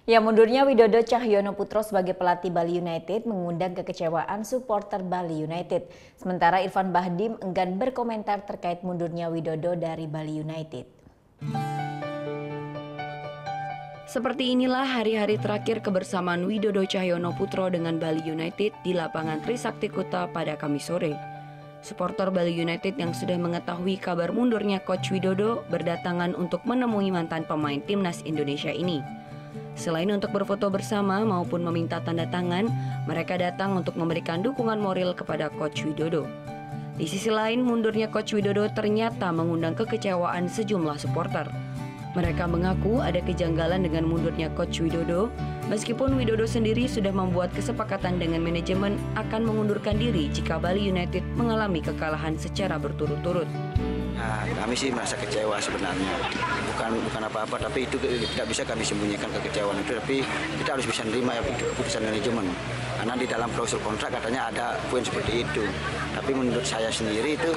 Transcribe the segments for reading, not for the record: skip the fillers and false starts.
Ya, mundurnya Widodo Cahyono Putro sebagai pelatih Bali United mengundang kekecewaan supporter Bali United. Sementara Irfan Bahdim enggan berkomentar terkait mundurnya Widodo dari Bali United. Seperti inilah hari-hari terakhir kebersamaan Widodo Cahyono Putro dengan Bali United di lapangan Trisakti Kuta pada Kamis sore. Supporter Bali United yang sudah mengetahui kabar mundurnya Coach Widodo berdatangan untuk menemui mantan pemain timnas Indonesia ini. Selain untuk berfoto bersama maupun meminta tanda tangan, mereka datang untuk memberikan dukungan moral kepada Coach Widodo. Di sisi lain, mundurnya Coach Widodo ternyata mengundang kekecewaan sejumlah supporter. Mereka mengaku ada kejanggalan dengan mundurnya Coach Widodo, meskipun Widodo sendiri sudah membuat kesepakatan dengan manajemen akan mengundurkan diri jika Bali United mengalami kekalahan secara berturut-turut. Nah, kami sih merasa kecewa sebenarnya, bukan apa-apa, tapi itu tidak bisa kami sembunyikan kekecewaan itu, tapi kita harus bisa menerima ya keputusan manajemen. Karena di dalam klausul kontrak katanya ada poin seperti itu. Tapi menurut saya sendiri itu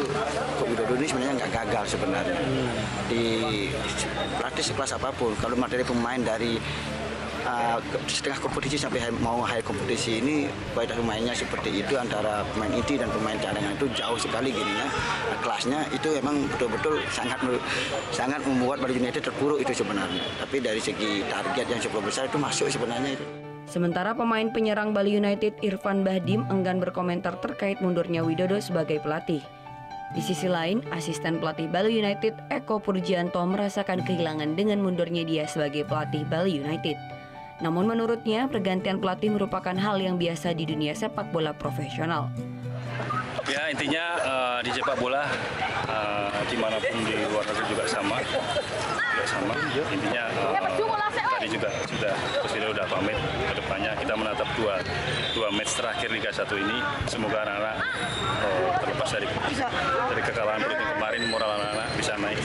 Coach Widodo ini sebenarnya nggak gagal sebenarnya. Di pelatih sekelas apapun, kalau materi pemain dari setengah kompetisi sampai mau high kompetisi ini kualitas pemainnya seperti itu antara pemain inti dan pemain cadangan itu jauh sekali gininya. Kelasnya itu memang betul-betul sangat membuat Bali United terpuruk itu sebenarnya. Tapi dari segi target yang cukup besar itu masuk sebenarnya itu. Sementara pemain penyerang Bali United Irfan Bahdim enggan berkomentar terkait mundurnya Widodo sebagai pelatih. Di sisi lain, asisten pelatih Bali United Eko Purjianto merasakan kehilangan dengan mundurnya dia sebagai pelatih Bali United. Namun menurutnya pergantian pelatih merupakan hal yang biasa di dunia sepak bola profesional. Ya, intinya di sepak bola dimanapun di luar negeri juga sama. Intinya tadi juga sudah pamit ke depannya kita menatap dua match terakhir Liga 1 ini. Semoga anak-anak terlepas dari kekalahan beruntung kemarin, moral anak-anak bisa naik.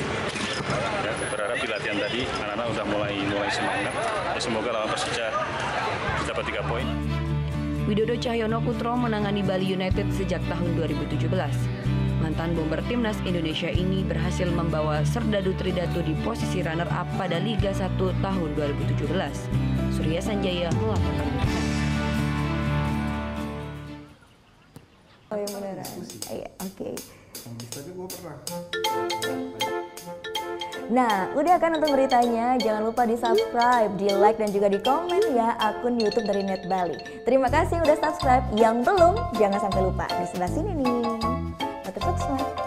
Ya, berharap di latihan tadi anak-anak sudah mulai semangat. Ya, semoga lawan Persija dapat 3 poin. Widodo Cahyono Putro menangani Bali United sejak tahun 2017. Mantan bomber timnas Indonesia ini berhasil membawa Serdadu Tridatu di posisi runner-up pada Liga 1 tahun 2017. Surya Sanjaya melaporkan. Oh yang beneran? Iya, oke. Nah, udah kan untuk beritanya? Jangan lupa di-subscribe, di-like, dan juga di-komen ya akun YouTube dari Net Bali. Terima kasih udah subscribe. Yang belum, jangan sampai lupa. Di sebelah sini nih. Subscribe.